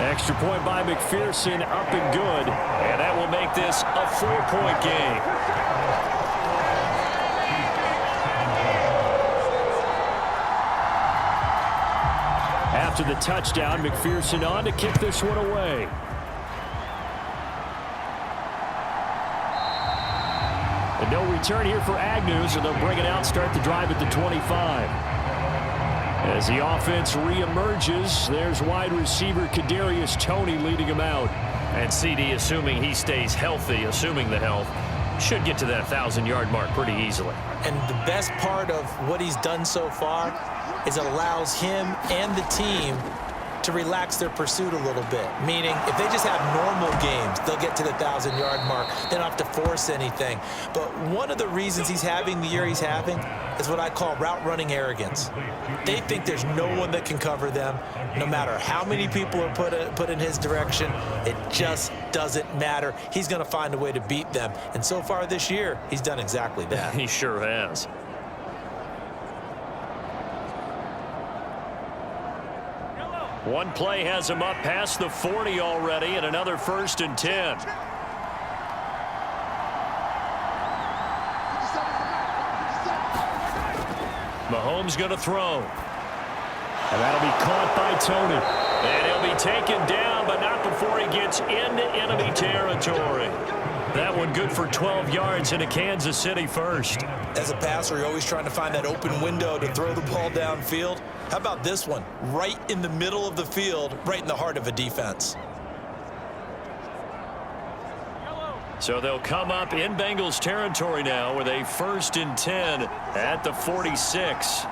Extra point by McPherson, up and good. And that will make this a 4-point game. After the touchdown, McPherson on to kick this one away. And no return here for Agnew, so they'll bring it out, start the drive at the 25. As the offense reemerges, there's wide receiver Kadarius Toney leading him out. And CD, assuming he stays healthy, assuming the health, should get to that 1,000-yard mark pretty easily. And the best part of what he's done so far is it allows him and the team to relax their pursuit a little bit. Meaning, if they just have normal games, they'll get to the 1,000-yard mark. They don't have to force anything. But one of the reasons he's having the year he's having is what I call route-running arrogance. They think there's no one that can cover them. No matter how many people are put in his direction, it just doesn't matter. He's going to find a way to beat them. And so far this year, he's done exactly that. He sure has. One play has him up past the 40 already, and another 1st and 10. Mahomes going to throw. And that'll be caught by Toney. And he'll be taken down, but not before he gets into enemy territory. That one good for 12 yards into Kansas City first. As a passer, you're always trying to find that open window to throw the ball downfield. How about this one? Right in the middle of the field, right in the heart of a defense. So they'll come up in Bengals territory now with a 1st and 10 at the 46.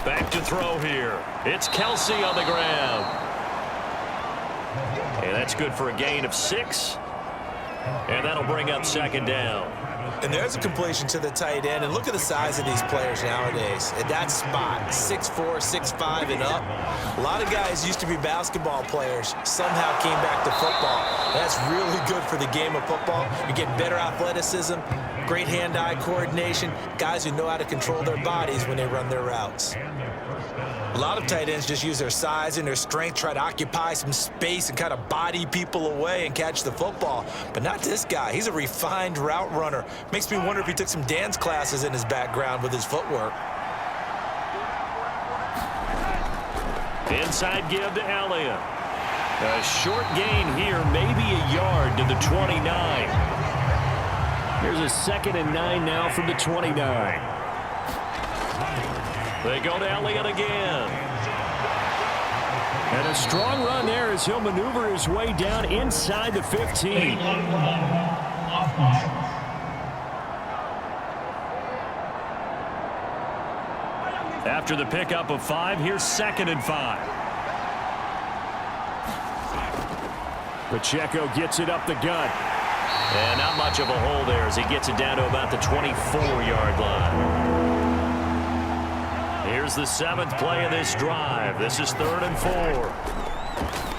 Back to throw here. It's Kelsey on the ground. And that's good for a gain of 6. And that'll bring up 2nd down. And there's a completion to the tight end. And look at the size of these players nowadays. At that spot, 6'4", 6'5", and up. A lot of guys used to be basketball players, somehow came back to football. That's really good for the game of football. You get better athleticism, great hand-eye coordination, guys who know how to control their bodies when they run their routes. A lot of tight ends just use their size and their strength, try to occupy some space and kind of body people away and catch the football. But not this guy. He's a refined route runner. Makes me wonder if he took some dance classes in his background with his footwork. Inside give to Elliott. A short gain here, maybe a yard to the 29. Here's a 2nd and 9 now from the 29. They go to Elliott again. And a strong run there as he'll maneuver his way down inside the 15. After the pickup of 5, here's 2nd and 5. Pacheco gets it up the gut. And not much of a hole there as he gets it down to about the 24-yard line. Here's the 7th play of this drive. This is 3rd and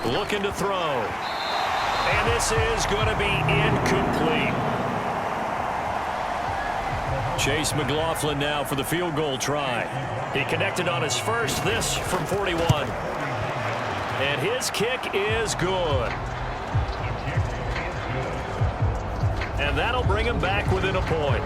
4. Looking to throw. And this is going to be incomplete. Chase McLaughlin now for the field goal try. He connected on his first, this from 41. And his kick is good. And that'll bring him back within a point.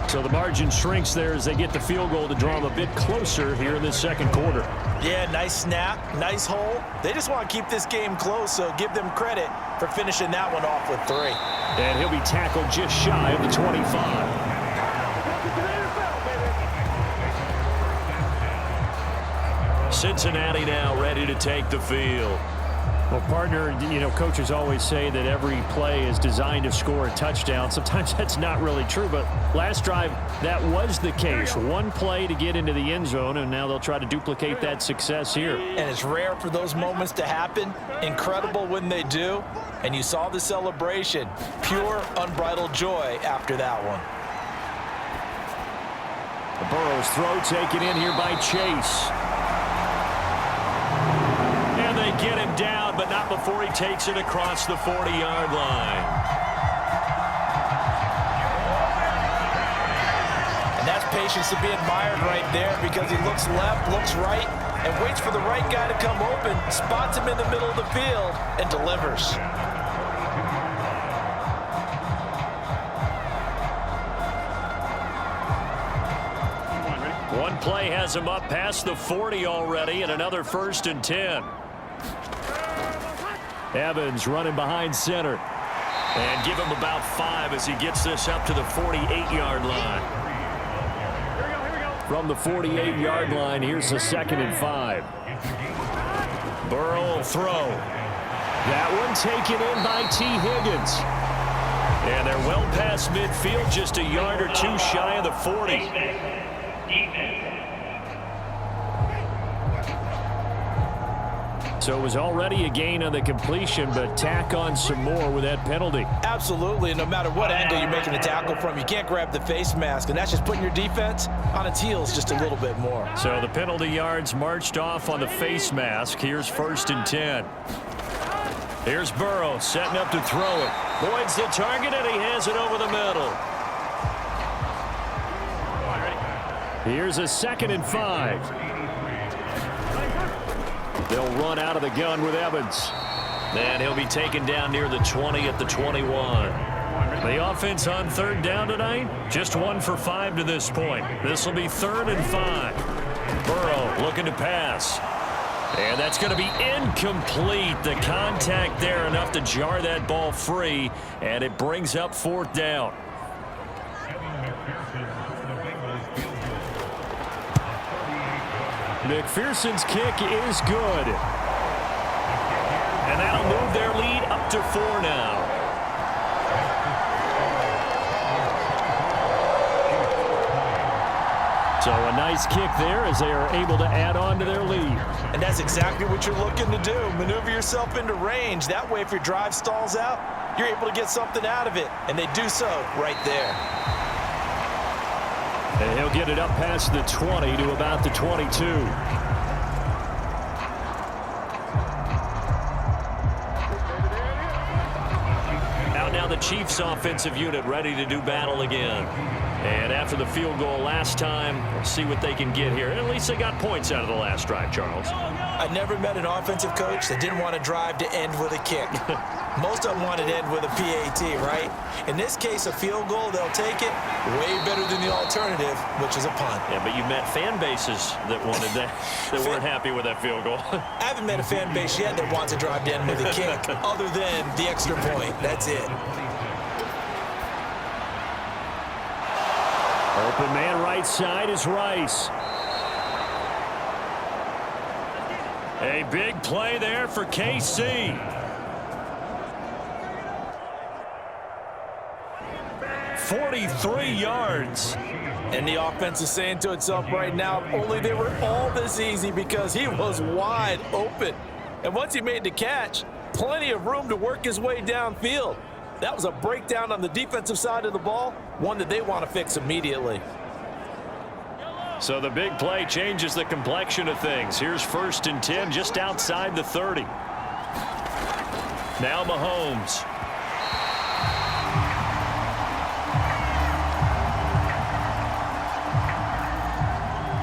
So the margin shrinks there as they get the field goal to draw them a bit closer here in this 2nd quarter. Yeah, nice snap, nice hole. They just want to keep this game close, so give them credit for finishing that one off with 3. And he'll be tackled just shy of the 25. Cincinnati now ready to take the field. Well, partner, you know, coaches always say that every play is designed to score a touchdown. Sometimes that's not really true, but last drive, that was the case. One play to get into the end zone, and now they'll try to duplicate that success here. And it's rare for those moments to happen. Incredible when they do. And you saw the celebration. Pure, unbridled joy after that one. The Burrow's throw taken in here by Chase. And they get him down, but not before he takes it across the 40-yard line. And that's patience to be admired right there because he looks left, looks right, and waits for the right guy to come open, spots him in the middle of the field, and delivers. One play has him up past the 40 already, and another 1st and 10. Evans running behind center. And give him about 5 as he gets this up to the 48-yard line. From the 48-yard line, here's a 2nd and 5. Burrow will throw. That one taken in by T. Higgins. And they're well past midfield, just a yard or two shy of the 40. So it was already a gain on the completion, but tack on some more with that penalty. Absolutely. No matter what angle you're making the tackle from, you can't grab the face mask, and that's just putting your defense on its heels just a little bit more. So the penalty yards marched off on the face mask. Here's 1st and 10. Here's Burrow setting up to throw it. Boyd's the target, and he has it over the middle. Here's a 2nd and 5. They'll run out of the gun with Evans. And he'll be taken down near the 20 at the 21. The offense on 3rd down tonight, just 1 for 5 to this point. This will be 3rd and 5. Burrow looking to pass. And that's going to be incomplete. The contact there enough to jar that ball free, and it brings up 4th down. McPherson's kick is good. And that'll move their lead up to 4 now. So a nice kick there as they are able to add on to their lead. And that's exactly what you're looking to do. Maneuver yourself into range. That way, if your drive stalls out, you're able to get something out of it. And they do so right there. And he'll get it up past the 20 to about the 22. Out now the Chiefs offensive unit ready to do battle again. And after the field goal last time, we'll see what they can get here. At least they got points out of the last drive, Charles. I never met an offensive coach that didn't want to drive to end with a kick. Most of them wanted to end with a PAT, right? In this case, a field goal, they'll take it way better than the alternative, which is a punt. Yeah, but you met fan bases that wanted that, that weren't happy with that field goal. I haven't met a fan base yet that wants to drive to end with a kick, other than the extra point. That's it. Open man right side is Rice. A big play there for KC. 43 yards. And the offense is saying to itself right now, only they were all this easy because he was wide open. And once he made the catch, plenty of room to work his way downfield. That was a breakdown on the defensive side of the ball, one that they want to fix immediately. So the big play changes the complexion of things. Here's 1st and 10 just outside the 30. Now Mahomes.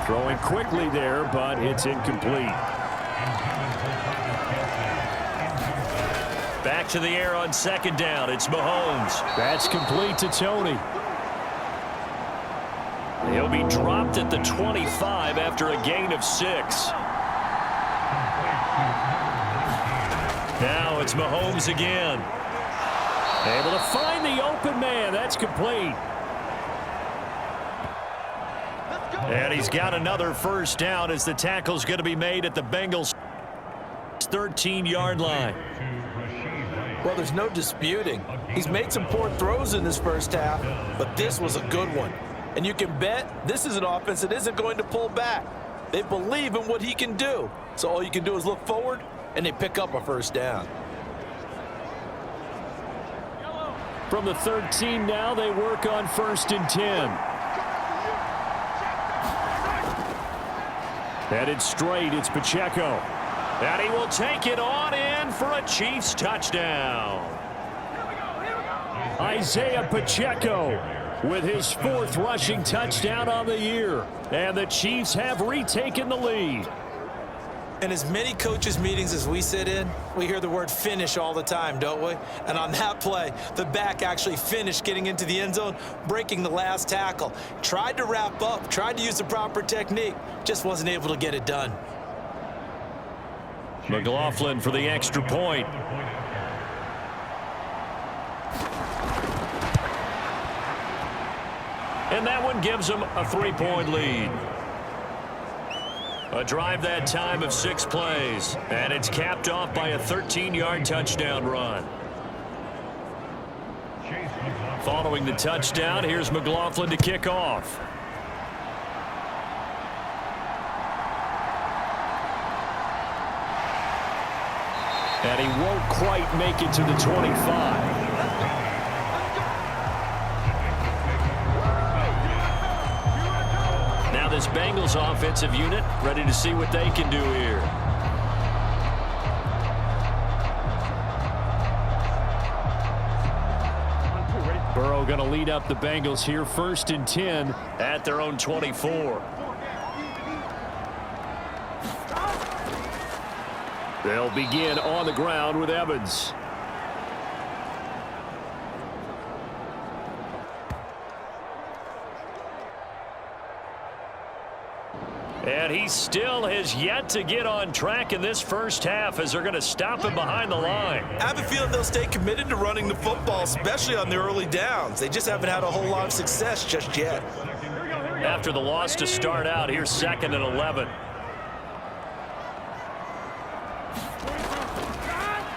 Throwing quickly there, but it's incomplete. Back to the air on 2nd down. It's Mahomes. That's complete to Tony. He'll be dropped at the 25 after a gain of 6. Now it's Mahomes again. Able to find the open man. That's complete. And he's got another 1st down as the tackle's going to be made at the Bengals' 13-yard line. Well, there's no disputing. He's made some poor throws in this first half, but this was a good one. And you can bet this is an offense that isn't going to pull back. They believe in what he can do. So all you can do is look forward, and they pick up a 1st down. From the 13 now, they work on 1st and 10. Headed straight, it's Pacheco. And he will take it on in for a Chiefs touchdown. Isaiah Pacheco with his 4th rushing touchdown on the year. And the Chiefs have retaken the lead. In as many coaches' meetings as we sit in, we hear the word finish all the time, don't we? And on that play, the back actually finished getting into the end zone, breaking the last tackle. Tried to wrap up, tried to use the proper technique, just wasn't able to get it done. McLaughlin for the extra point. And that one gives them a 3-point lead. A drive that time of 6 plays, and it's capped off by a 13-yard touchdown run. Following the touchdown, here's McLaughlin to kick off. And he won't quite make it to the 25. This Bengals offensive unit ready to see what they can do here. Burrow going to lead up the Bengals here, 1st and 10 at their own 24. They'll begin on the ground with Evans. And he still has yet to get on track in this first half as they're going to stop him behind the line. I have a feeling they'll stay committed to running the football, especially on the early downs. They just haven't had a whole lot of success just yet. After the loss to start out, here's 2nd and 11.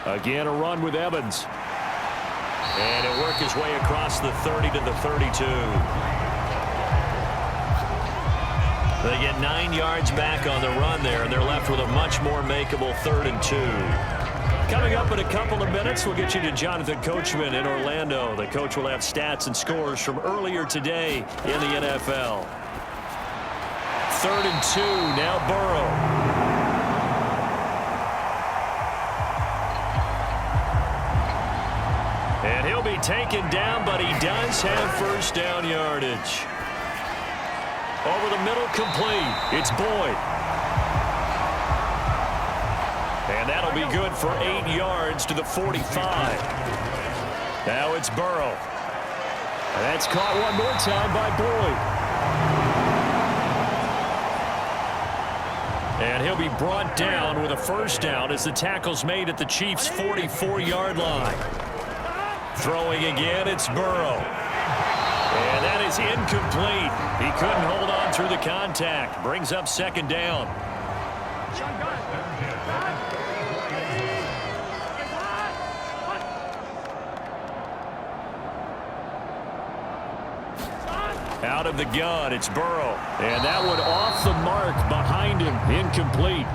Again, a run with Evans. And he'll work his way across the 30 to the 32. They get 9 yards back on the run there, and they're left with a much more makeable 3rd and 2. Coming up in a couple of minutes, we'll get you to Jonathan Coachman in Orlando. The coach will have stats and scores from earlier today in the NFL. 3rd and 2, now Burrow. And he'll be taken down, but he does have first down yardage. Over the middle, complete. It's Boyd. And that'll be good for 8 yards to the 45. Now it's Burrow. That's caught one more time by Boyd. And he'll be brought down with a first down as the tackle's made at the Chiefs' 44-yard line. Throwing again, it's Burrow. And that is incomplete. He couldn't hold on through the contact. Brings up 2nd down. Out of the gun, it's Burrow. And that one off the mark behind him. Incomplete.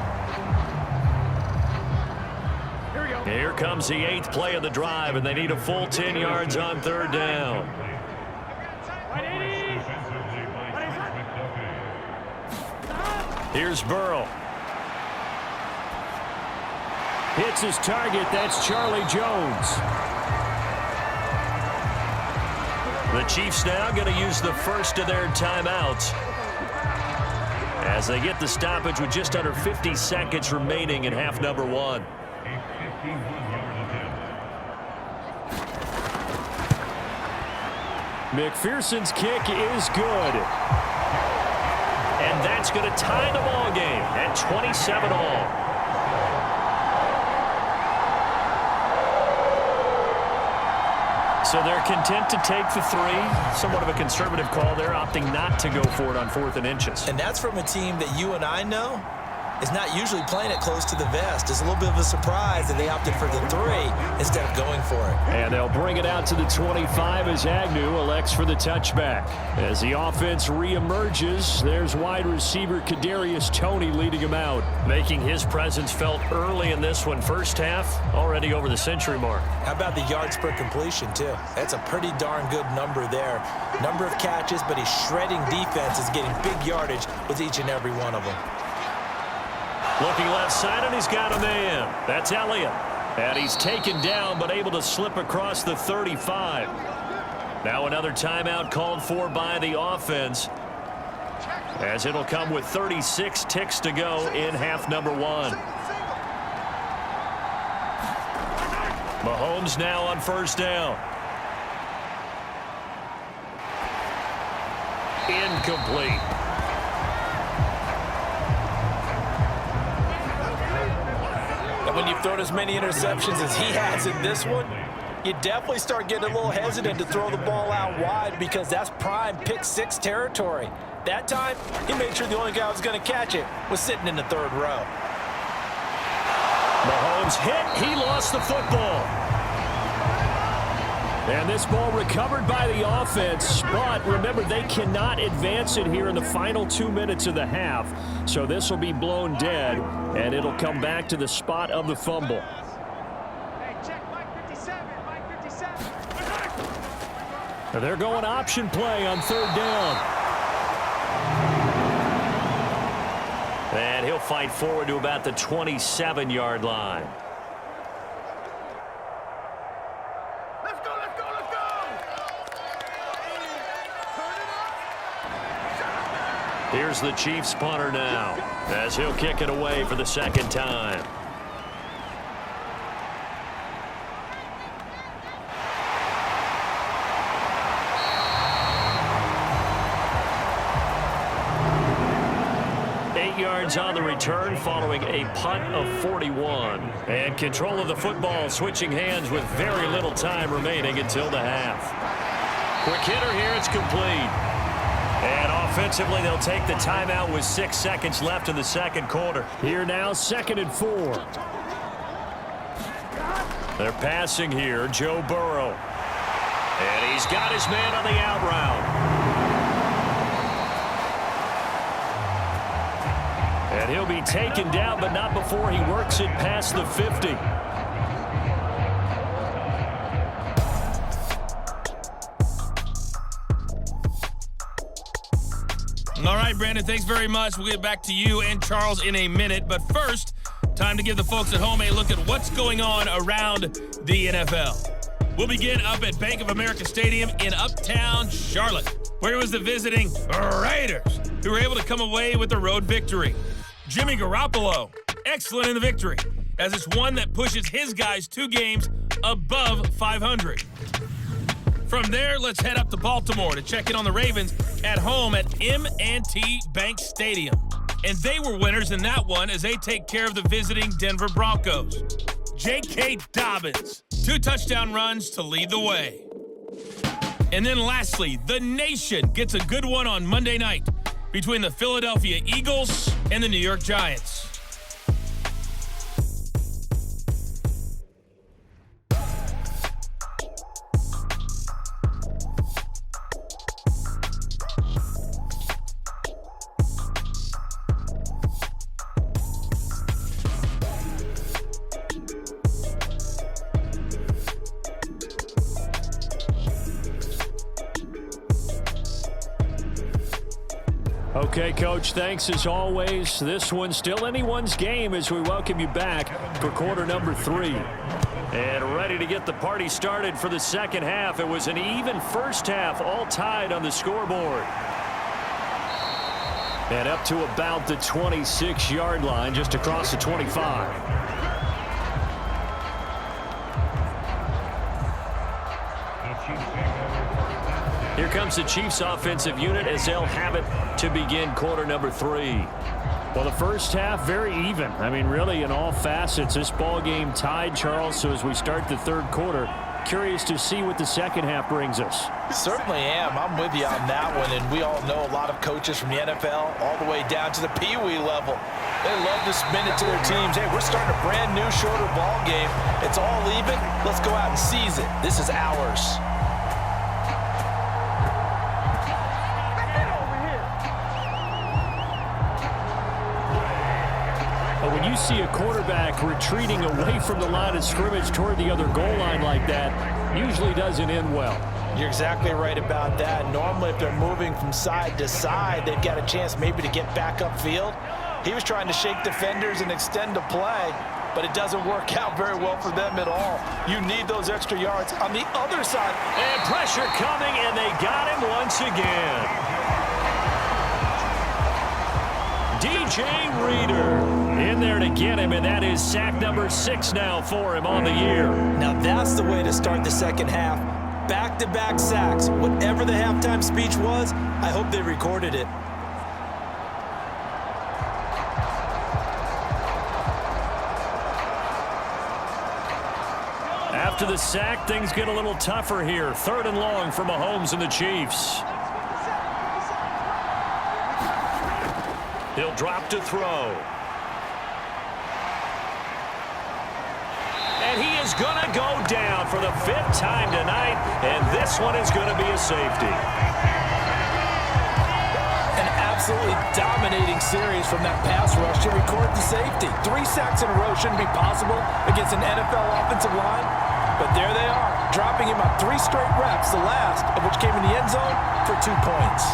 Here comes the 8th play of the drive, and they need a full 10 yards on 3rd down. Here's Burrow. Hits his target. That's Charlie Jones. The Chiefs now going to use the first of their timeouts as they get the stoppage with just under 50 seconds remaining in half number 1. McPherson's kick is good. And that's going to tie the ball game at 27 all. So they're content to take the 3. Somewhat of a conservative call there, opting not to go for it on 4th and inches. And that's from a team that you and I know is not usually playing it close to the vest. It's a little bit of a surprise that they opted for the 3 instead of going for it. And they'll bring it out to the 25 as Agnew elects for the touchback. As the offense reemerges, there's wide receiver Kadarius Toney leading him out. Making his presence felt early in this one. First half, already over the century mark. How about the yards per completion, too? That's a pretty darn good number there. Number of catches, but he's shredding defense, is getting big yardage with each and every one of them. Looking left side, and he's got a man. That's Elliott. And he's taken down, but able to slip across the 35. Now another timeout called for by the offense, as it'll come with 36 ticks to go in half number 1. Mahomes now on first down. Incomplete. And when you've thrown as many interceptions as he has in this one, you definitely start getting a little hesitant to throw the ball out wide, because that's prime pick 6 territory. That time, he made sure the only guy who was going to catch it was sitting in the 3rd row. Mahomes hit. He lost the football. And this ball recovered by the offense, but remember, they cannot advance it here in the final 2 minutes of the half. So this will be blown dead, and it'll come back to the spot of the fumble. They're going option play on 3rd down. And he'll fight forward to about the 27-yard line. Let's go, let's go, let's go! Here's the Chiefs punter now, as he'll kick it away for the 2nd time. On the return following a punt of 41. And control of the football switching hands with very little time remaining until the half. Quick hitter here, it's complete. And offensively, they'll take the timeout with 6 seconds left in the 2nd quarter. Here now, 2nd and 4. They're passing here, Joe Burrow. And he's got his man on the out route. And he'll be taken down, but not before he works it past the 50. All right, Brandon, thanks very much. We'll get back to you and Charles in a minute. But first, time to give the folks at home a look at what's going on around the NFL. We'll begin up at Bank of America Stadium in Uptown Charlotte, where it was the visiting Raiders who were able to come away with the road victory. Jimmy Garoppolo, excellent in the victory, as it's one that pushes his guys 2 games above 500. From there, let's head up to Baltimore to check in on the Ravens at home at M&T Bank Stadium. And they were winners in that one as they take care of the visiting Denver Broncos. J.K. Dobbins, 2 touchdown runs to lead the way. And then lastly, the nation gets a good one on Monday night between the Philadelphia Eagles and the New York Giants. Okay, Coach, thanks as always. This one's still anyone's game as we welcome you back for quarter number 3. And ready to get the party started for the 2nd half. It was an even first half, all tied on the scoreboard. And up to about the 26-yard line, just across the 25. Here comes the Chiefs offensive unit as they'll have it to begin quarter number 3. Well, the first half, very even. I mean, really, in all facets, this ball game tied, Charles. So as we start the 3rd quarter, curious to see what the 2nd half brings us. Certainly am. I'm with you on that one. And we all know a lot of coaches from the NFL all the way down to the Pee-wee level. They love to spin it to their teams. Hey, we're starting a brand new, shorter ball game. It's all even. Let's go out and seize it. This is ours. When you see a quarterback retreating away from the line of scrimmage toward the other goal line like that, usually doesn't end well. You're exactly right about that. Normally, if they're moving from side to side, they've got a chance maybe to get back upfield. He was trying to shake defenders and extend the play. but it doesn't work out very well for them at all. You need those extra yards on the other side. And pressure coming, and they got him once again. DJ Reader in there to get him, and that is sack number 6 now for him on the year. Now that's the way to start the second half. Back-to-back sacks. Whatever the halftime speech was, I hope they recorded it. After the sack, things get a little tougher here. 3rd and long for Mahomes and the Chiefs. He'll drop to throw. And he is going to go down for the 5th time tonight, and this one is going to be a safety. An absolutely dominating series from that pass rush to record the safety. 3 sacks in a row shouldn't be possible against an NFL offensive line, but there they are, dropping him on 3 straight reps, the last of which came in the end zone for 2 points.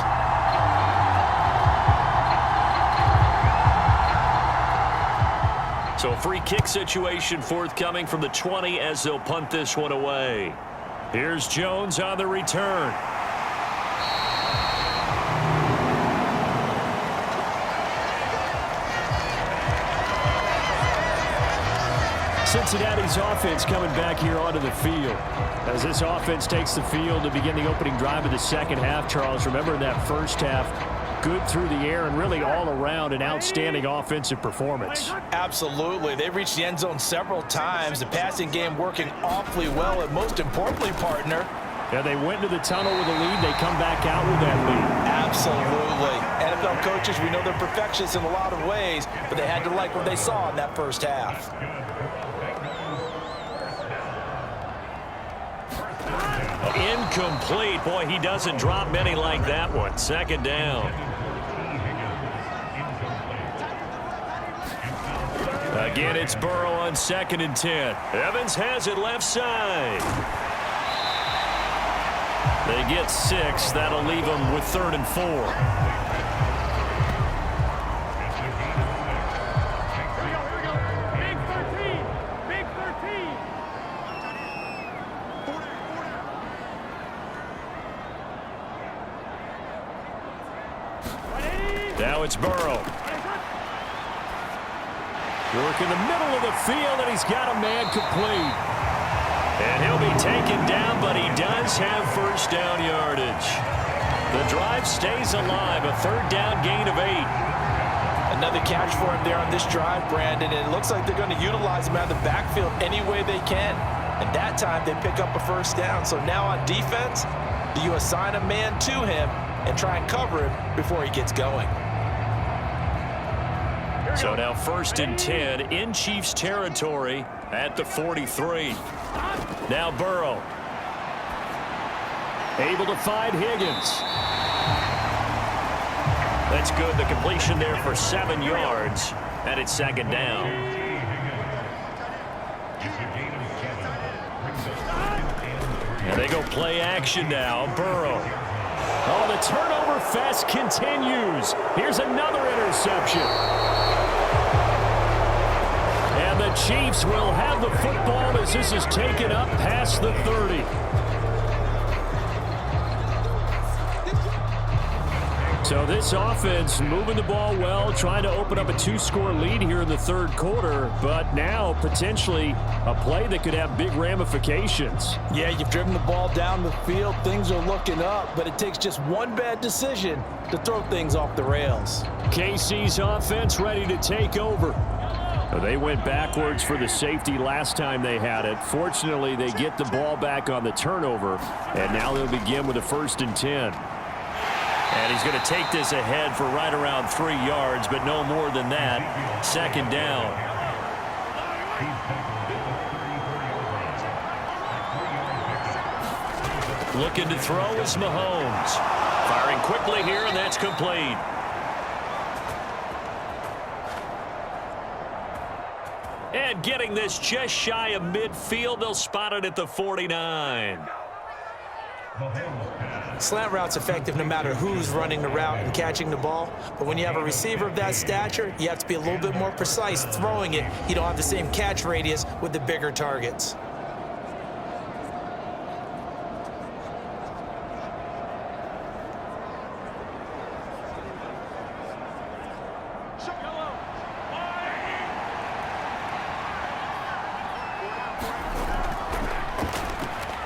So a free kick situation forthcoming from the 20 as they'll punt this one away. Here's Jones on the return. Cincinnati's offense coming back here onto the field. As this offense takes the field to begin the opening drive of the second half, Charles, remember in that first half, good through the air and really all around an outstanding offensive performance. Absolutely. They reached the end zone several times. The passing game working awfully well, and most importantly, partner, yeah, they went into the tunnel with a lead. They come back out with that lead. Absolutely. NFL coaches, we know they're perfectionists in a lot of ways, but they had to like what they saw in that first half. Incomplete. Boy, he doesn't drop many like that one. 2nd down. Again, it's Burrow on 2nd and 10. Evans has it left side. They get 6. That'll leave them with 3rd and 4. Big 13. Now it's Burrow. Work in the middle of the field, and he's got a man complete. And he'll be taken down, but he does have 1st down yardage. The drive stays alive, a 3rd down gain of 8. Another catch for him there on this drive, Brandon, and it looks like they're going to utilize him out of the backfield any way they can. And that time they pick up a 1st down. So now on defense, do you assign a man to him and try and cover him before he gets going? So now 1st and 10 in Chiefs territory at the 43. Now Burrow. Able to find Higgins. That's good. The completion there for 7 yards, and it's 2nd down. And they go play action now. Burrow. Oh, the turnover fest continues. Here's another interception. And the Chiefs will have the football as this is taken up past the 30. So this offense moving the ball well, trying to open up a 2-score lead here in the 3rd quarter, but now potentially a play that could have big ramifications. Yeah, you've driven the ball down the field. Things are looking up, but it takes just one bad decision to throw things off the rails. KC's offense ready to take over. They went backwards for the safety last time they had it. Fortunately, they get the ball back on the turnover, and now they'll begin with a 1st and 10. And he's going to take this ahead for right around 3 yards, but no more than that. 2nd down. Looking to throw is Mahomes. Firing quickly here, and that's complete. And getting this just shy of midfield, they'll spot it at the 49. Slant route's effective no matter who's running the route and catching the ball. But when you have a receiver of that stature, you have to be a little bit more precise throwing it. You don't have the same catch radius with the bigger targets.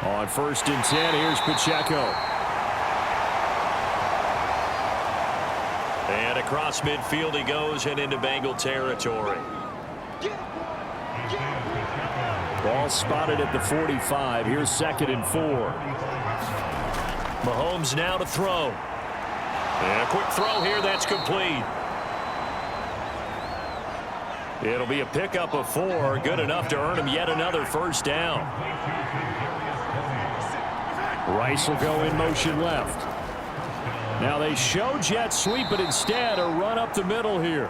On 1st and 10, here's Pacheco. And across midfield he goes and into Bengal territory. Ball spotted at the 45. Here's 2nd and 4. Mahomes now to throw. And a quick throw here, that's complete. It'll be a pickup of 4, good enough to earn him yet another 1st down. Rice will go in motion left. Now they show jet sweep, but instead a run up the middle here.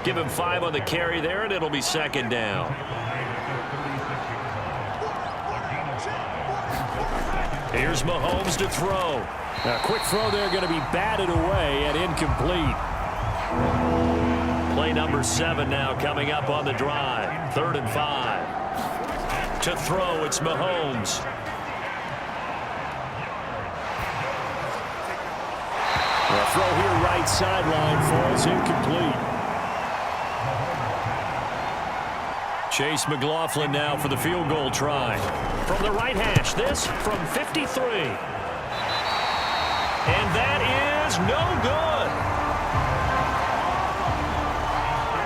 Give him 5 on the carry there, and it'll be 2nd down. Here's Mahomes to throw. A quick throw there, going to be batted away and incomplete. Play number 7 now coming up on the drive. 3rd and 5. To throw, it's Mahomes. A throw here right sideline falls incomplete. Chase McLaughlin now for the field goal try. From the right hash, this from 53. And that is no good.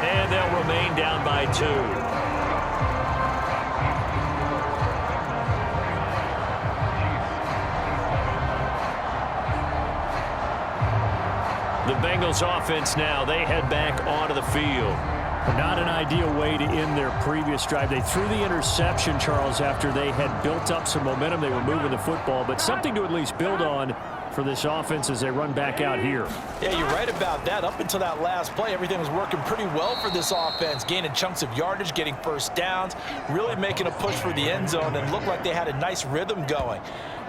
And they'll remain down by 2. The Bengals offense now, they head back onto the field. Not an ideal way to end their previous drive. They threw the interception, Charles, after they had built up some momentum. They were moving the football, but something to at least build on for this offense as they run back out here. Yeah, you're right about that. Up until that last play, everything was working pretty well for this offense, gaining chunks of yardage, getting 1st downs, really making a push for the end zone, and looked like they had a nice rhythm going.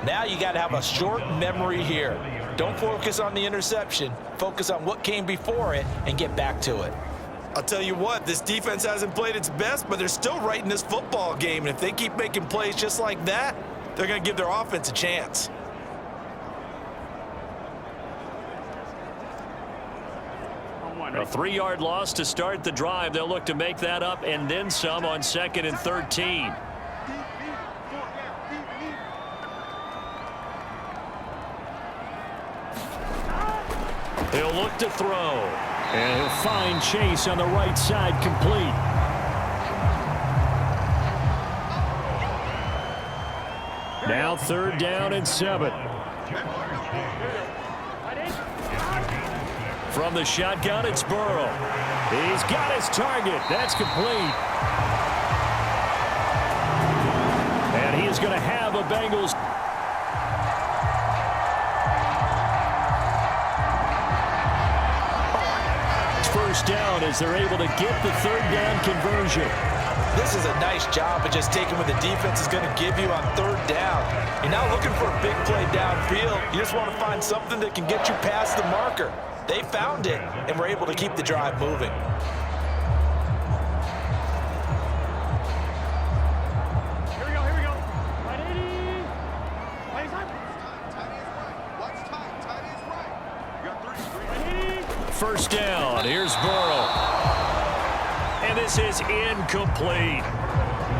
Now you got to have a short memory here. Don't focus on the interception. Focus on what came before it and get back to it. I'll tell you what, this defense hasn't played its best, but they're still right in this football game. And if they keep making plays just like that, they're going to give their offense a chance. A 3-yard loss to start the drive. They'll look to make that up and then some on 2nd and 13. He'll look to throw. And he'll find Chase on the right side, complete. Now 3rd down and 7. From the shotgun, it's Burrow. He's got his target. That's complete. And he is going to have a Bengals. First down as they're able to get the 3rd down conversion. This is a nice job of just taking what the defense is going to give you on 3rd down. You're not looking for a big play downfield. You just want to find something that can get you past the marker. They found it, and were able to keep the drive moving. Here we go, here we go. Right 80. Play time. Watch time. Time is right. You got 3. Right 80. First down. Here's Burrow. And this is incomplete.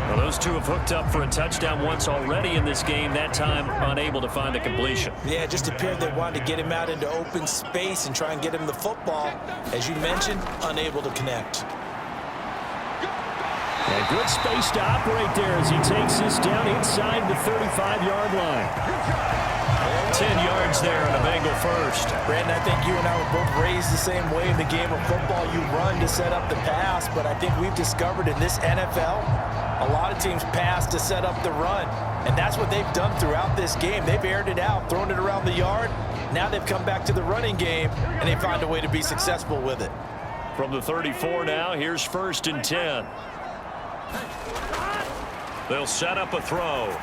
Well, those two have hooked up for a touchdown once already in this game, that time unable to find a completion. Yeah, it just appeared they wanted to get him out into open space and try and get him the football. As you mentioned, unable to connect. And good space to operate there as he takes this down inside the 35-yard line. 10 yards there on a Bengal first. Brandon, I think you and I were both raised the same way in the game of football. You run to set up the pass, but I think we've discovered in this NFL, a lot of teams pass to set up the run. And that's what they've done throughout this game. They've aired it out, thrown it around the yard. Now they've come back to the running game, and they find a way to be successful with it. From the 34 now, here's 1st and 10. They'll set up a throw.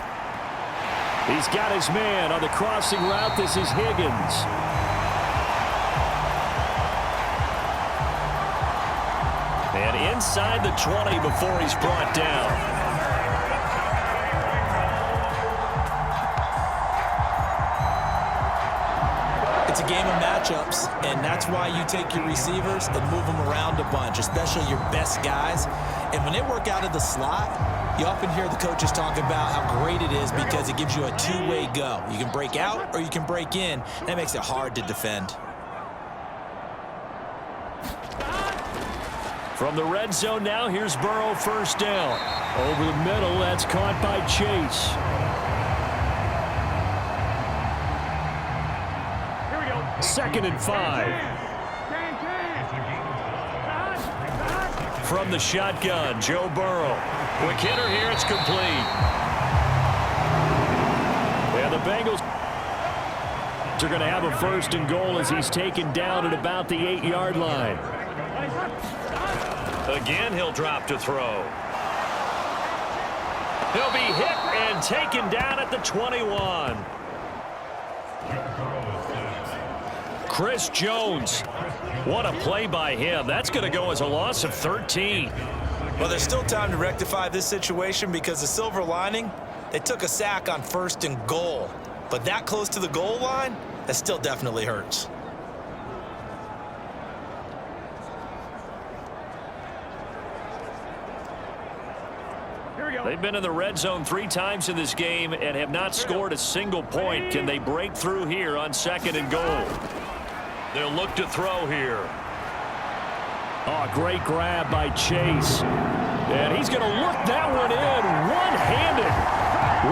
He's got his man on the crossing route. This is Higgins. And inside the 20 before he's brought down. It's a game of matchups, and that's why you take your receivers and move them around a bunch, especially your best guys. And when they work out of the slot, you often hear the coaches talk about how great it is because it gives you a two-way go. You can break out or you can break in. That makes it hard to defend. From the red zone now, here's Burrow, first down. Over the middle, that's caught by Chase. Here we go. 2nd and 5. From the shotgun, Joe Burrow. Quick hitter here, it's complete. And the Bengals are going to have a 1st and goal as he's taken down at about the 8-yard line. Again, he'll drop to throw. He'll be hit and taken down at the 21. Chris Jones. What a play by him. That's going to go as a loss of 13. Well, there's still time to rectify this situation because the silver lining, they took a sack on 1st and goal. But that close to the goal line, that still definitely hurts. They've been in the red zone 3 times in this game and have not scored a single point. Can they break through here on 2nd and goal? They'll look to throw here. Oh, great grab by Chase. And he's going to look that one in one-handed.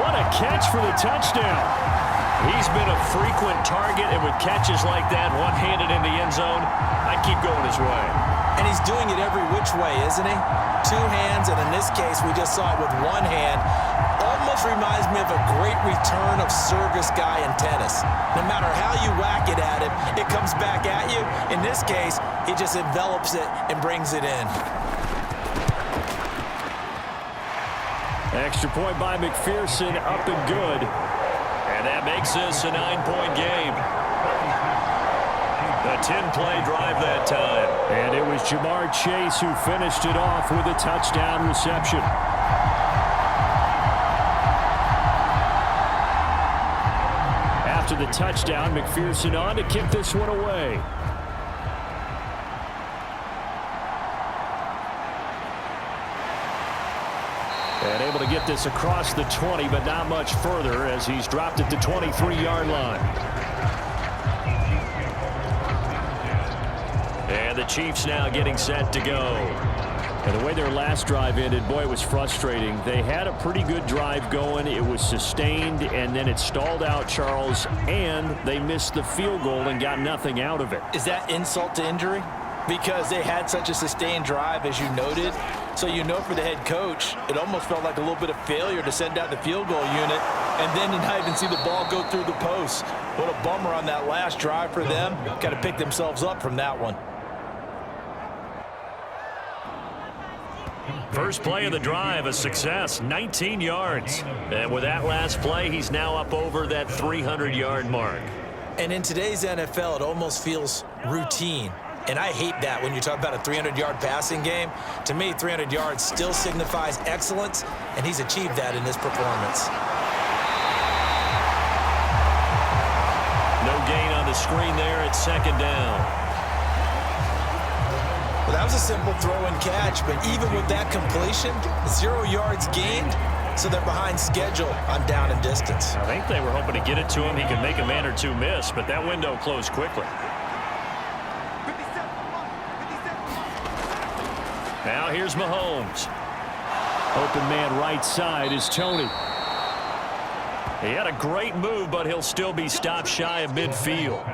What a catch for the touchdown. He's been a frequent target, and with catches like that one-handed in the end zone, I'd keep going his way. And he's doing it every which way, isn't he? 2 hands, and in this case, we just saw it with 1 hand. Almost reminds me of a great return of service guy in tennis. No matter how you whack it at him, it comes back at you. In this case, he just envelops it and brings it in. Extra point by McPherson, up and good. And that makes this a 9-point game. A 10-play drive that time. And it was Jamar Chase who finished it off with a touchdown reception. After the touchdown, McPherson on to kick this one away. And able to get this across the 20, but not much further as he's dropped it to 23-yard line. And the Chiefs now getting set to go. And the way their last drive ended, boy, it was frustrating. They had a pretty good drive going. It was sustained, and then it stalled out, Charles, and they missed the field goal and got nothing out of it. Is that insult to injury? Because they had such a sustained drive, as you noted. So you know for the head coach, it almost felt like a little bit of failure to send out the field goal unit and then to not even see the ball go through the post. What a bummer on that last drive for them. Got to pick themselves up from that one. First play of the drive, a success, 19 yards. And with that last play, he's now up over that 300-yard mark. And in today's NFL, it almost feels routine. And I hate that when you talk about a 300-yard passing game. To me, 300 yards still signifies excellence, and he's achieved that in this performance. No gain on the screen there at 2nd down. Well, that was a simple throw and catch, but even with that completion, 0 yards gained, so they're behind schedule on down and distance. I think they were hoping to get it to him. He could make a man or two miss, but that window closed quickly. Now here's Mahomes. Open man right side is Tony. He had a great move, but he'll still be stopped shy of midfield.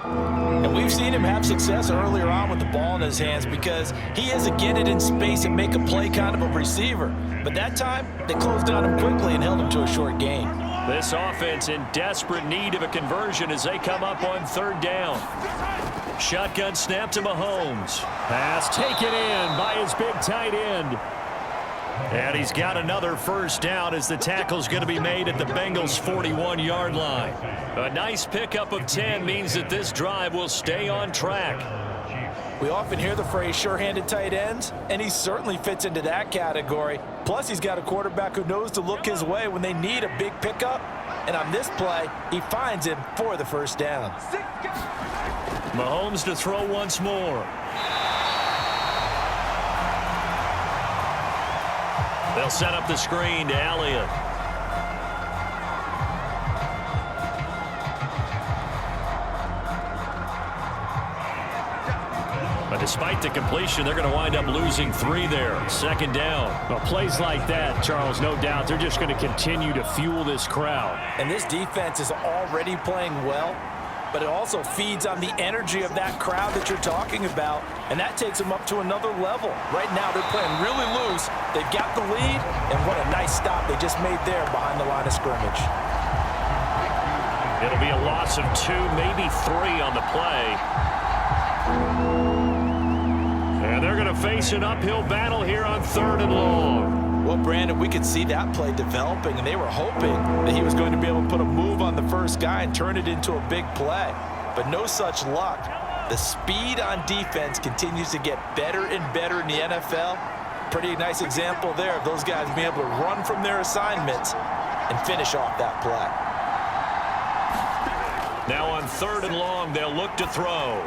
And we've seen him have success earlier on with the ball in his hands because he is a get it in space and make a play kind of a receiver. But that time, they closed on him quickly and held him to a short gain. This offense in desperate need of a conversion as they come up on 3rd down. Shotgun snap to Mahomes. Pass taken in by his big tight end. And he's got another first down as the tackle's going to be made at the Bengals' 41-yard line. A nice pickup of 10 means that this drive will stay on track. We often hear the phrase sure-handed tight ends, and he certainly fits into that category. Plus, he's got a quarterback who knows to look his way when they need a big pickup. And on this play, he finds him for the first down. Mahomes to throw once more. They'll set up the screen to Elliott. But despite the completion, they're going to wind up losing 3 there. Second down. Well, plays like that, Charles, no doubt, they're just going to continue to fuel this crowd. And this defense is already playing well, but it also feeds on the energy of that crowd that you're talking about, and that takes them up to another level. Right now, they're playing really loose. They've got the lead, and what a nice stop they just made there behind the line of scrimmage. It'll be a loss of 2, maybe 3 on the play. And they're going to face an uphill battle here on 3rd and long. Well, Brandon, we could see that play developing, and they were hoping that he was going to be able to put a move on the first guy and turn it into a big play. But no such luck. The speed on defense continues to get better and better in the NFL. Pretty nice example there of those guys being able to run from their assignments and finish off that play. Now on 3rd and long, they'll look to throw.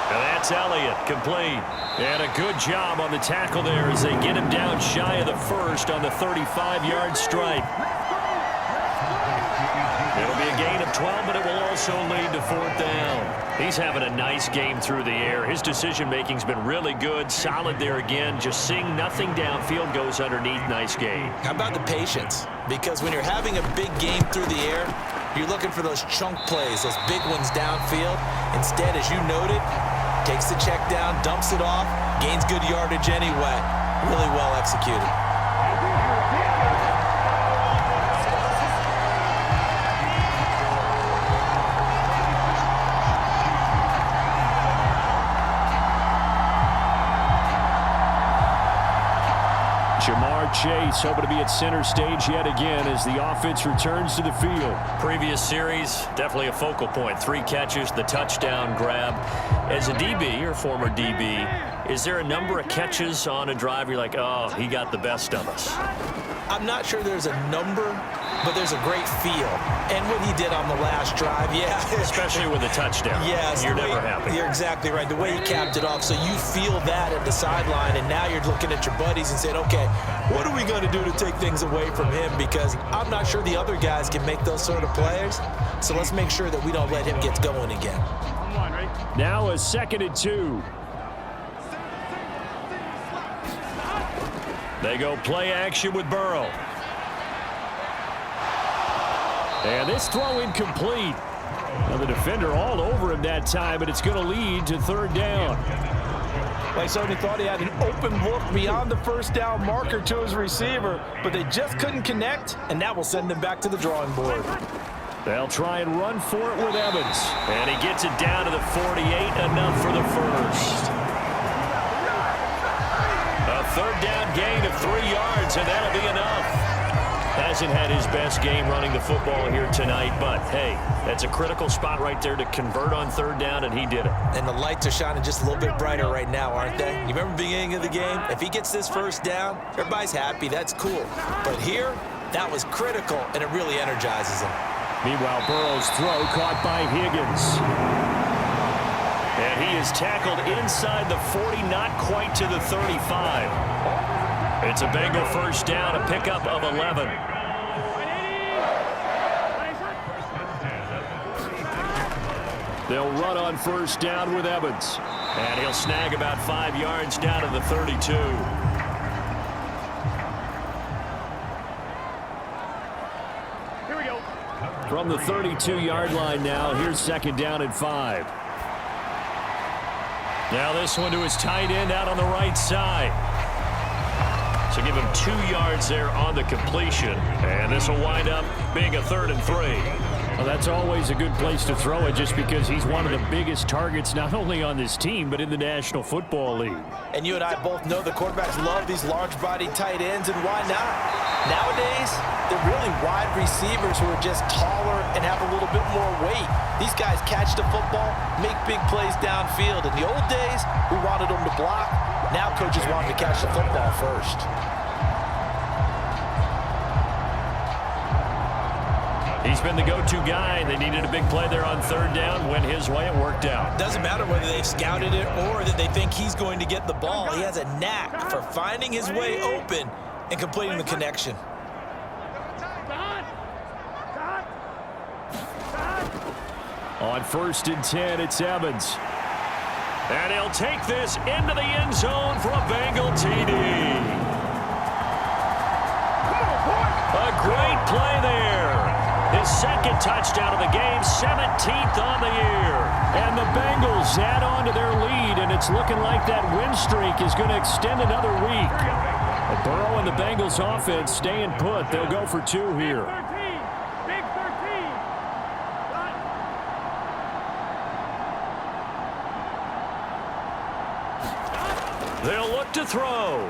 And that's Elliott, complete. And a good job on the tackle there as they get him down shy of the first on the 35-yard stripe. It'll be a gain of 12, but it will also lead to 4th down. He's having a nice game through the air. His decision-making's been really good, solid there again. Just seeing nothing downfield, goes underneath. Nice game. How about the patience? Because when you're having a big game through the air, you're looking for those chunk plays, those big ones downfield. Instead, as you noted, takes the check down, dumps it off, gains good yardage anyway. Really well executed. Chase hoping to be at center stage yet again as the offense returns to the field. Previous series, definitely a focal point. 3 catches, the touchdown grab. As a DB or former DB, is there a number of catches on a drive you're like, oh, he got the best of us? I'm not sure there's a number, but there's a great feel. And what he did on the last drive, yeah. Especially with a touchdown. Yes. You're never happy. You're exactly right. The way he capped it off, so you feel that at the sideline, and now you're looking at your buddies and saying, okay, what are we going to do to take things away from him? Because I'm not sure the other guys can make those sort of plays. So let's make sure that we don't let him get going again. Now a 2nd and 2. They go play action with Burrow. And this throw incomplete. Now the defender all over him that time, but it's going to lead to 3rd down. Like Sony thought he had an open look beyond the first down marker to his receiver, but they just couldn't connect, and that will send them back to the drawing board. They'll try and run for it with Evans. And he gets it down to the 48, enough for the first. A 3rd down gain of 3 yards, and that'll be enough. Hasn't had his best game running the football here tonight, but hey, that's a critical spot right there to convert on 3rd down, and he did it. And the lights are shining just a little bit brighter right now, aren't they? You remember the beginning of the game? If he gets this first down, everybody's happy. That's cool. But here, that was critical, and it really energizes him. Meanwhile, Burrow's throw caught by Higgins. And he is tackled inside the 40, not quite to the 35. It's a Bengal first down, a pickup of 11. They'll run on first down with Evans. And he'll snag about 5 yards down to the 32. Here we go. From the 32-yard line now, here's 2nd down and 5. Now this one to his tight end out on the right side. So give him 2 yards there on the completion. And this will wind up being a 3rd and 3. Well, that's always a good place to throw it just because he's one of the biggest targets not only on this team but in the National Football League. And you and I both know the quarterbacks love these large-bodied tight ends, and why not? Nowadays, they're really wide receivers who are just taller and have a little bit more weight. These guys catch the football, make big plays downfield. In the old days, we wanted them to block. Now coaches want them to catch the football first. He's been the go-to guy. They needed a big play there on third down. Went his way. It worked out. Doesn't matter whether they've scouted it or that they think he's going to get the ball. He has a knack for finding his way open and completing the connection. On 1st and 10, it's Evans. And he'll take this into the end zone for a Bengal TD. A great play there. His second touchdown of the game, 17th on the year. And the Bengals add on to their lead, and it's looking like that win streak is going to extend another week. Burrow and the Bengals offense staying put. They'll go for 2 here. Big 13. They'll look to throw.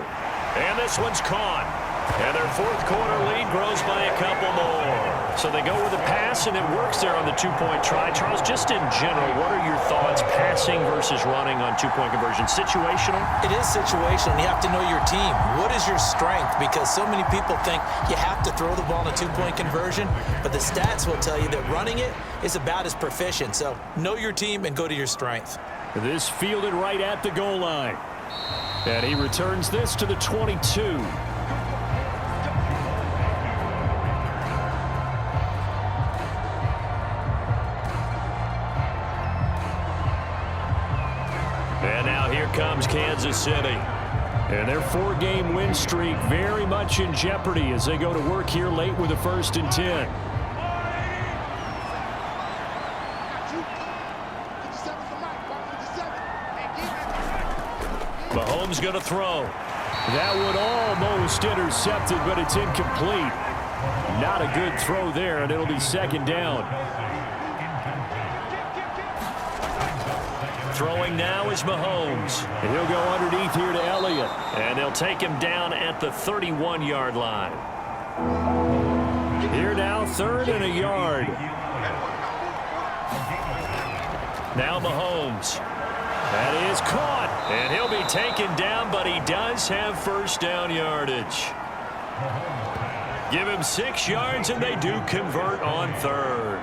And this one's caught. And their fourth quarter lead grows by a couple more. So they go with a pass, and it works there on the two-point try. Charles, just in general, what are your thoughts passing versus running on two-point conversion? Situational? It is situational, and you have to know your team. What is your strength? Because so many people think you have to throw the ball in a two-point conversion, but the stats will tell you that running it is about as proficient. So know your team and go to your strength. This fielded right at the goal line. And he returns this to the 22. And now here comes Kansas City. And their 4-game win streak very much in jeopardy as they go to work here late with a 1st and 10. Mahomes going to throw. That one almost intercepted, but it's incomplete. Not a good throw there, and it'll be 2nd down. Throwing now is Mahomes. And he'll go underneath here to Elliott. And they'll take him down at the 31-yard line. Here now, 3rd and a yard. Now Mahomes. That is caught. And he'll be taken down, but he does have 1st down yardage. Give him 6 yards, and they do convert on 3rd.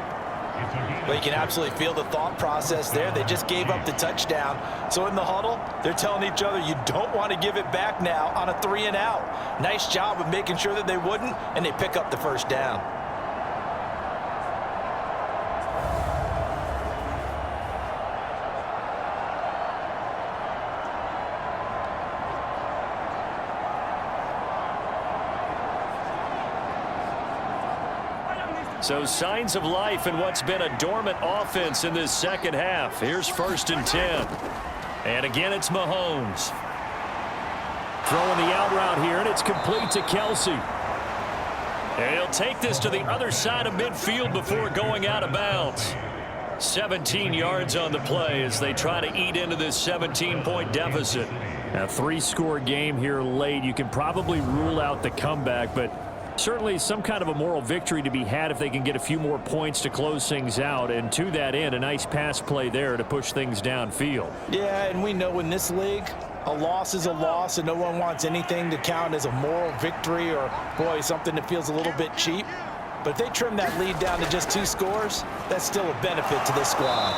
But you can absolutely feel the thought process there. They just gave up the touchdown. So in the huddle, they're telling each other, you don't want to give it back now on a 3-and-out. Nice job of making sure that they wouldn't, and they pick up the 1st down. So signs of life in what's been a dormant offense in this second half. Here's 1st and 10. And again, it's Mahomes. Throwing the out route here, and it's complete to Kelsey. And he'll take this to the other side of midfield before going out of bounds. 17 yards on the play as they try to eat into this 17-point deficit. A 3-score game here late. You can probably rule out the comeback, but certainly some kind of a moral victory to be had if they can get a few more points to close things out. And to that end, a nice pass play there to push things downfield. Yeah, and we know in this league, a loss is a loss, and no one wants anything to count as a moral victory or, boy, something that feels a little bit cheap. But if they trim that lead down to just 2 scores, that's still a benefit to this squad.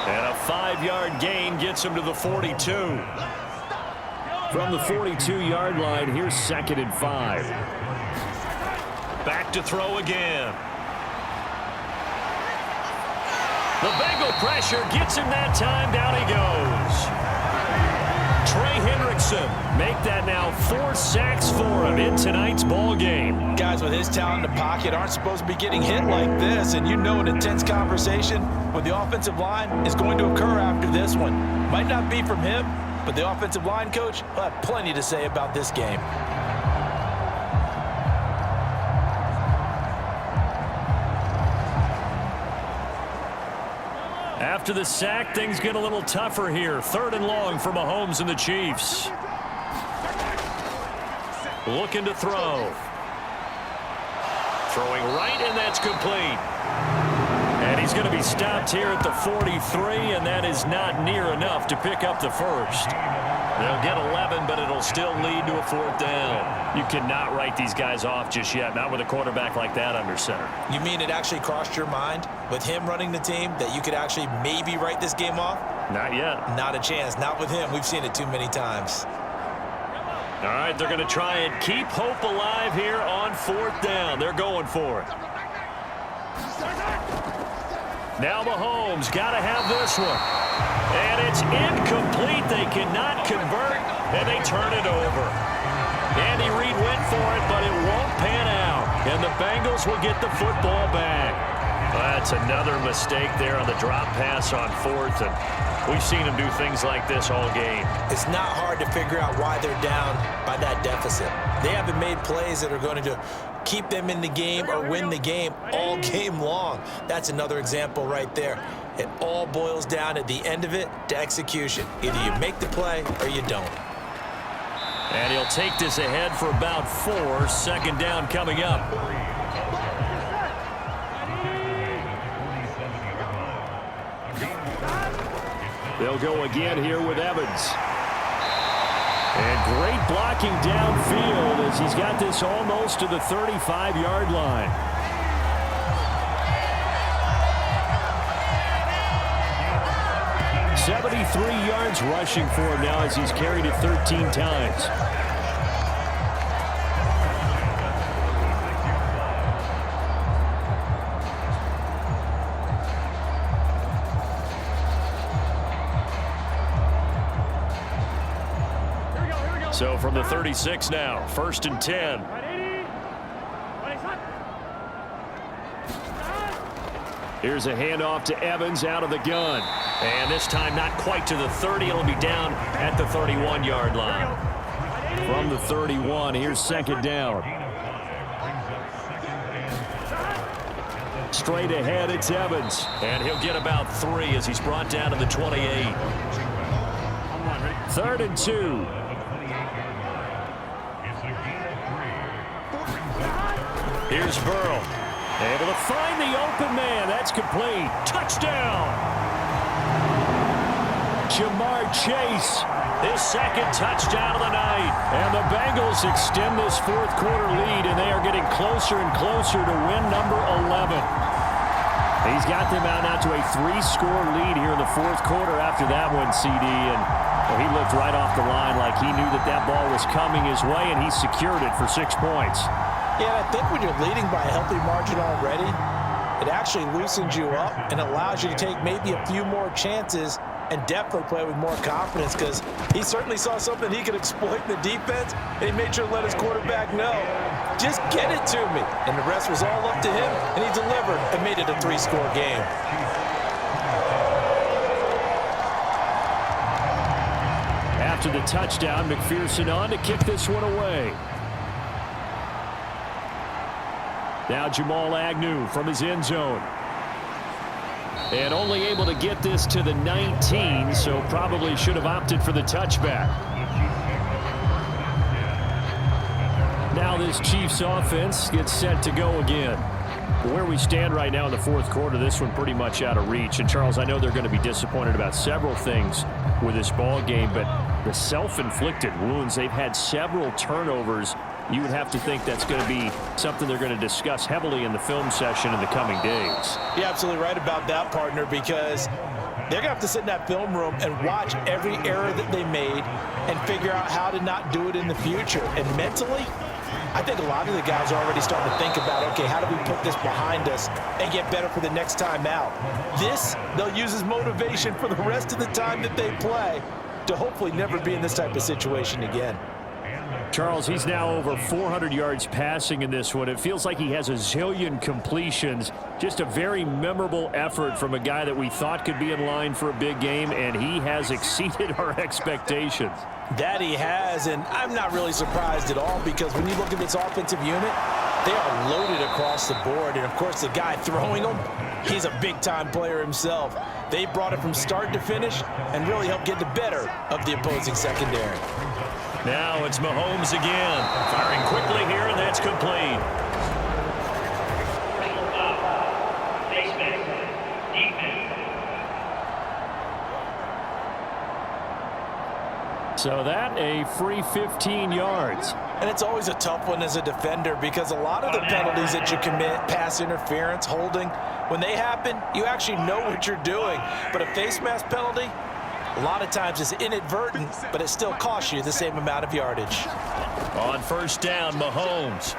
And a 5-yard gain gets him to the 42. From the 42-yard line, here's 2nd and 5. Back to throw again. The Bengal pressure gets him that time. Down he goes. Trey Hendrickson make that now 4 sacks for him in tonight's ball game. Guys with his talent in the pocket aren't supposed to be getting hit like this, and you know an intense conversation with the offensive line is going to occur after this one. Might not be from him, but the offensive line coach will have plenty to say about this game. After the sack, things get a little tougher here. 3rd and long for Mahomes and the Chiefs. Looking to throw. Throwing right, and that's complete. And he's going to be stopped here at the 43, and that is not near enough to pick up the first. They'll get 11, but it'll still lead to a 4th down. You cannot write these guys off just yet, not with a quarterback like that under center. You mean it actually crossed your mind with him running the team that you could actually maybe write this game off? Not yet. Not a chance. Not with him. We've seen it too many times. All right, they're going to try and keep hope alive here on 4th down. They're going for it. Now Mahomes got to have this one. And it's incomplete. They cannot convert, and they turn it over. Andy Reid went for it, but it won't pan out. And the Bengals will get the football back. That's another mistake there on the drop pass on 4th, and we've seen him do things like this all game. It's not hard to figure out why they're down by that deficit. They haven't made plays that are going to keep them in the game or win the game all game long. That's another example right there. It all boils down at the end of it to execution. Either you make the play or you don't. And he'll take this ahead for about 4. 2nd down coming up. They'll go again here with Evans. And great blocking downfield as he's got this almost to the 35-yard line. $73 yards rushing for him now as he's carried it 13 times. So from the 36 now, 1st and 10. Here's a handoff to Evans out of the gun. And this time not quite to the 30. It'll be down at the 31-yard line. From the 31, here's 2nd down. Straight ahead, it's Evans. And he'll get about 3 as he's brought down to the 28. 3rd and 2. Here's Burrow. Able to find the open man. That's complete. Touchdown. Jamar Chase. His 2nd touchdown of the night. And the Bengals extend this 4th quarter lead, and they are getting closer and closer to win number 11. He's got them out now to a 3-score lead here in the 4th quarter after that one, CD. And he looked right off the line like he knew that that ball was coming his way, and he secured it for 6 points. Yeah, I think when you're leading by a healthy margin already, it actually loosens you up and allows you to take maybe a few more chances and definitely play with more confidence because he certainly saw something he could exploit in the defense, and he made sure to let his quarterback know, just get it to me. And the rest was all up to him, and he delivered and made it a 3-score game. After the touchdown, McPherson on to kick this one away. Now Jamal Agnew from his end zone. And only able to get this to the 19, so probably should have opted for the touchback. Now this Chiefs offense gets set to go again. Where we stand right now in the 4th quarter, this one pretty much out of reach. And Charles, I know they're going to be disappointed about several things with this ball game, but the self-inflicted wounds, they've had several turnovers. You would have to think that's going to be something they're going to discuss heavily in the film session in the coming days. You're absolutely right about that, partner, because they're going to have to sit in that film room and watch every error that they made and figure out how to not do it in the future. And mentally, I think a lot of the guys are already starting to think about, okay, how do we put this behind us and get better for the next time out? This, they'll use as motivation for the rest of the time that they play to hopefully never be in this type of situation again. Charles, he's now over 400 yards passing in this one. It feels like he has a zillion completions. Just a very memorable effort from a guy that we thought could be in line for a big game, and he has exceeded our expectations. That he has, and I'm not really surprised at all because when you look at this offensive unit, They are loaded across the board, and of course the guy throwing them, he's a big-time player himself. They brought it from start to finish and really helped get the better of the opposing secondary. Now it's Mahomes again. Firing quickly here, and that's complete. So that a free 15 yards. And it's always a tough one as a defender because a lot of the penalties that you commit, pass interference, holding, when they happen, you actually know what you're doing. But a face mask penalty, a lot of times it's inadvertent, but it still costs you the same amount of yardage. On first down, Mahomes.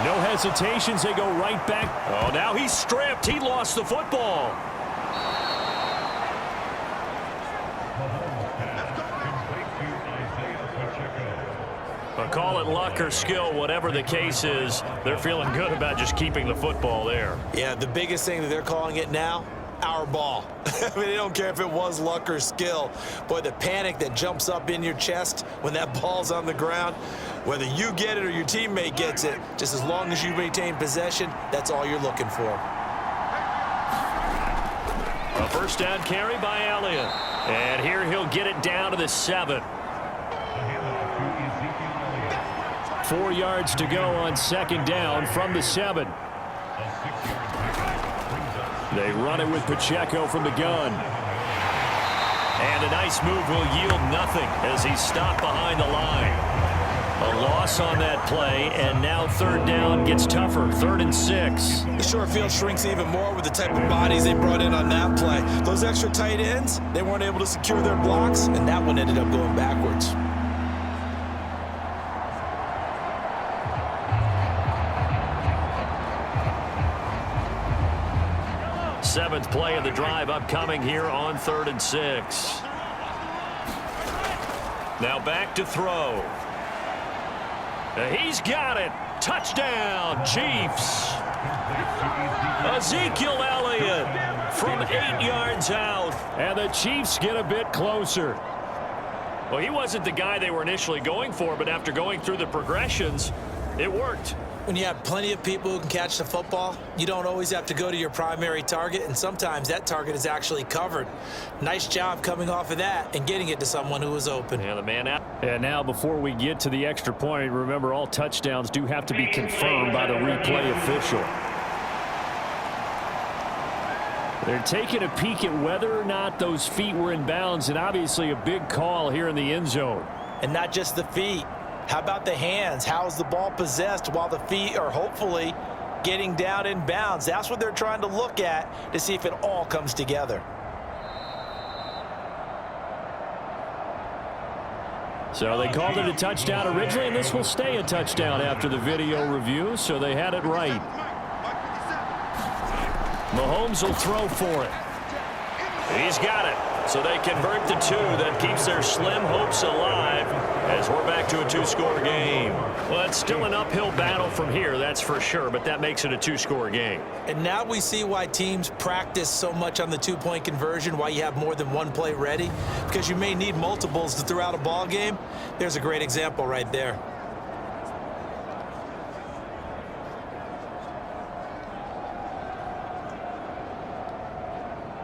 No hesitations, they go right back. Oh, now he's stripped. He lost the football. But call it luck or skill, whatever the case is, they're feeling good about just keeping the football there. Yeah, the biggest thing that they're calling it now, our ball. I mean, they don't care if it was luck or skill. Boy, the panic that jumps up in your chest when that ball's on the ground, whether you get it or your teammate gets it, just as long as you maintain possession, that's all you're looking for. A first down carry by Elliott. And here he'll get it down to the 7. 4 yards to go on second down from the 7. They run it with Pacheco from the gun. And a nice move will yield nothing as he's stopped behind the line. A loss on that play, and now third down gets tougher. 3rd and 6. The short field shrinks even more with the type of bodies they brought in on that play. Those extra tight ends, they weren't able to secure their blocks, and that one ended up going backwards. 7th play of the drive upcoming here on 3rd and 6. Now back to throw. He's got it. Touchdown, Chiefs. Ezekiel Elliott from 8 yards out. And the Chiefs get a bit closer. Well, he wasn't the guy they were initially going for, but after going through the progressions, it worked. When you have plenty of people who can catch the football, you don't always have to go to your primary target, and sometimes that target is actually covered. Nice job coming off of that and getting it to someone who was open. Yeah, the man out. And now before we get to the extra point, remember all touchdowns do have to be confirmed by the replay official. They're taking a peek at whether or not those feet were in bounds, and obviously a big call here in the end zone. And not just the feet. How about the hands? How is the ball possessed while the feet are hopefully getting down in bounds? That's what they're trying to look at to see if it all comes together. So they called it a touchdown originally, and this will stay a touchdown after the video review, so they had it right. Mahomes will throw for it. He's got it. So they convert the 2. That keeps their slim hopes alive as we're back to a 2-score game. Well, it's still an uphill battle from here, that's for sure, but that makes it a 2-score game. And now we see why teams practice so much on the 2-point conversion, why you have more than one play ready, because you may need multiples to throw out a ball game. There's a great example right there.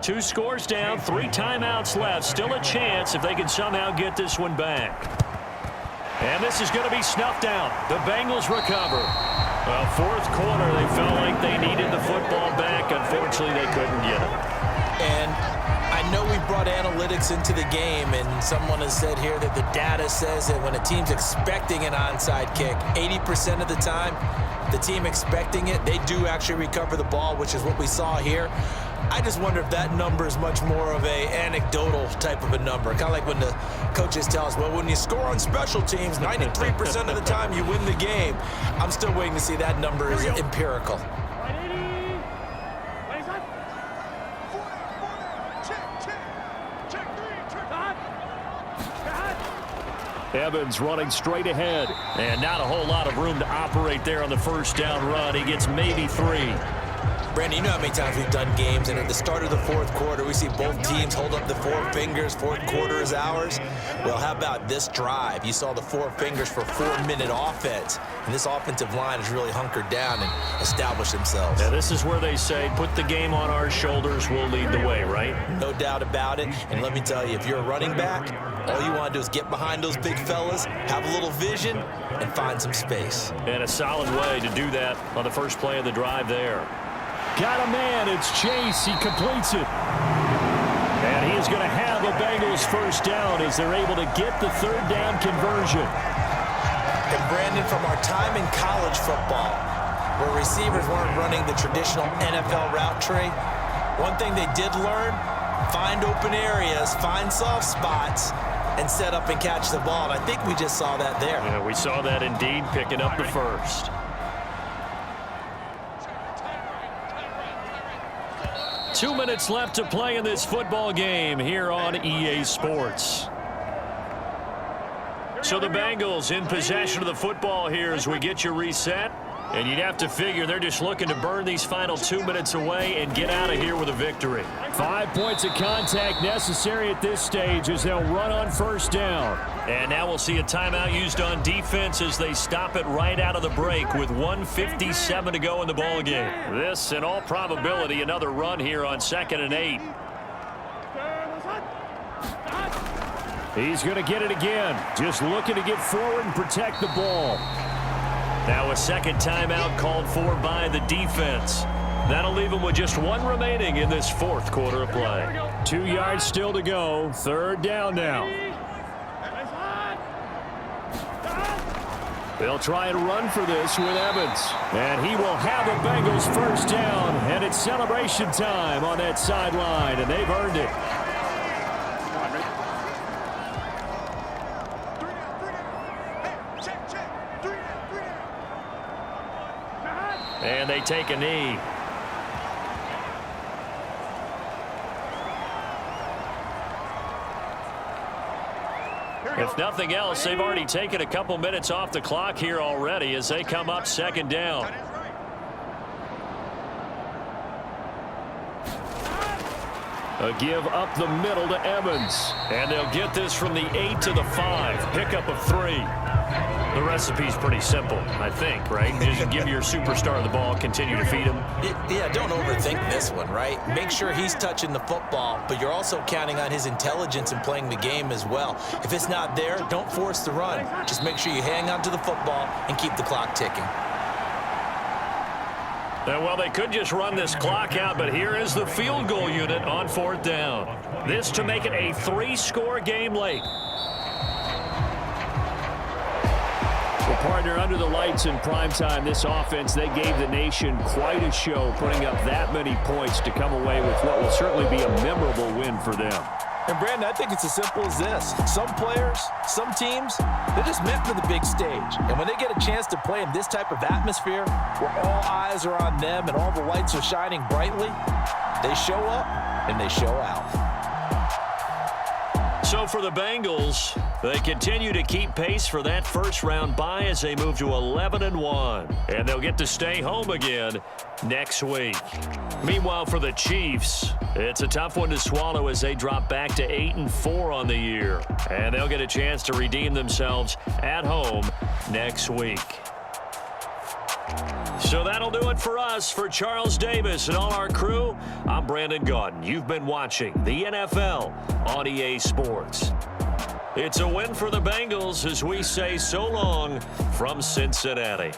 Two scores down, 3 timeouts left. Still a chance if they can somehow get this one back. And this is going to be snuffed out. The Bengals recover. Well, 4th quarter, they felt like they needed the football back. Unfortunately, they couldn't get it. And I know we brought analytics into the game, and someone has said here that the data says that when a team's expecting an onside kick, 80% of the time, the team expecting it, they do actually recover the ball, which is what we saw here. I just wonder if that number is much more of a anecdotal type of a number. Kind of like when the coaches tell us, well, when you score on special teams, 93% of the time you win the game. I'm still waiting to see that number is empirical. Evans running straight ahead. And not a whole lot of room to operate there on the first down run. He gets maybe 3. Brandon, you know how many times we've done games, and at the start of the fourth quarter, we see both teams hold up the four fingers, fourth quarter is ours. Well, how about this drive? You saw the four fingers for 4-minute offense, and this offensive line has really hunkered down and established themselves. Yeah, this is where they say, put the game on our shoulders, we'll lead the way, right? No doubt about it, and let me tell you, if you're a running back, all you want to do is get behind those big fellas, have a little vision, and find some space. And a solid way to do that on the first play of the drive there. Got a man. It's Chase. He completes it. And he is going to have a Bengals first down as they're able to get the third down conversion. And Brandon, from our time in college football, where receivers weren't running the traditional NFL route tree, one thing they did learn, find open areas, find soft spots, and set up and catch the ball. And I think we just saw that there. Yeah, we saw that indeed, picking up the first. 2 minutes left to play in this football game here on EA Sports. So the Bengals in possession of the football here as we get you reset. And you'd have to figure they're just looking to burn these final 2 minutes away and get out of here with a victory. 5 points of contact necessary at this stage as they'll run on first down. And now we'll see a timeout used on defense as they stop it right out of the break with 1:57 to go in the ball game. This, in all probability, another run here on 2nd and 8. He's going to get it again. Just looking to get forward and protect the ball. Now a second timeout called for by the defense. That'll leave them with just one remaining in this fourth quarter of play. 2 yards still to go. Third down now. They'll try and run for this with Evans. And he will have a Bengals first down. And it's celebration time on that sideline. And they've earned it. And they take a knee. If nothing else, they've already taken a couple minutes off the clock here already as they come up second down. A give up the middle to Evans. And they'll get this from the 8 to the 5. Pickup of 3. The recipe's pretty simple, I think, right? Just give your superstar the ball, continue to feed him. Yeah, don't overthink this one, right? Make sure he's touching the football, but you're also counting on his intelligence in playing the game as well. If it's not there, don't force the run. Just make sure you hang on to the football and keep the clock ticking. Well, they could just run this clock out, but here is the field goal unit on 4th down. This to make it a 3-score game late. Well, partner, under the lights in primetime, this offense, they gave the nation quite a show, putting up that many points to come away with what will certainly be a memorable win for them. And, Brandon, I think it's as simple as this. Some players, some teams, they're just meant for the big stage. And when they get a chance to play in this type of atmosphere where all eyes are on them and all the lights are shining brightly, they show up and they show out. So for the Bengals, they continue to keep pace for that first-round bye as they move to 11-1. And they'll get to stay home again next week. Meanwhile, for the Chiefs, it's a tough one to swallow as they drop back to 8-4 on the year. And they'll get a chance to redeem themselves at home next week. So that'll do it for us. For Charles Davis and all our crew, I'm Brandon Gaudin. You've been watching the NFL on EA Sports. It's a win for the Bengals as we say so long from Cincinnati.